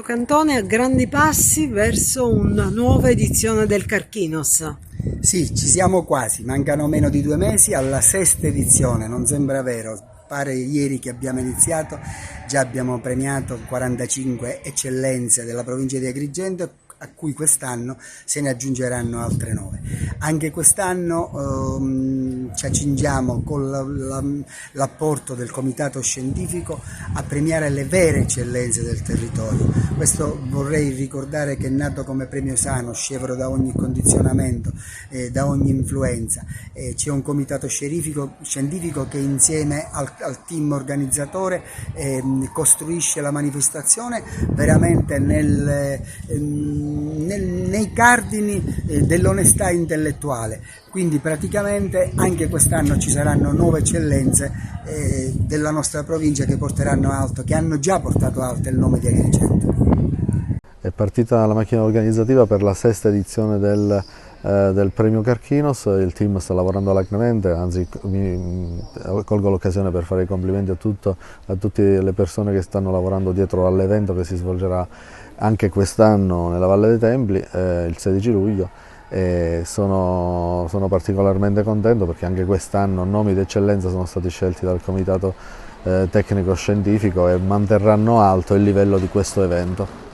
Cantone a grandi passi verso una nuova edizione del Carchinos. Sì, ci siamo quasi, mancano meno di 2 mesi alla sesta edizione, non sembra vero, pare ieri che abbiamo iniziato, già abbiamo premiato 45 eccellenze della provincia di Agrigento, a cui quest'anno se ne aggiungeranno altre 9. Anche quest'anno ci accingiamo con l'apporto del comitato scientifico a premiare le vere eccellenze del territorio. Questo vorrei ricordare che è nato come premio sano, scevro da ogni condizionamento, da ogni influenza. C'è un comitato scientifico che insieme al team organizzatore costruisce la manifestazione veramente nei cardini dell'onestà intellettuale. Quindi praticamente anche quest'anno ci saranno 9 eccellenze della nostra provincia che porteranno alto, che hanno già portato alto il nome di Agrigento. È partita la macchina organizzativa per la sesta edizione del premio Carchinos, il team sta lavorando alacremente, anzi colgo l'occasione per fare i complimenti a tutte le persone che stanno lavorando dietro all'evento che si svolgerà anche quest'anno nella Valle dei Templi, il 16 luglio. E sono particolarmente contento perché anche quest'anno nomi d'eccellenza sono stati scelti dal comitato tecnico scientifico e manterranno alto il livello di questo evento.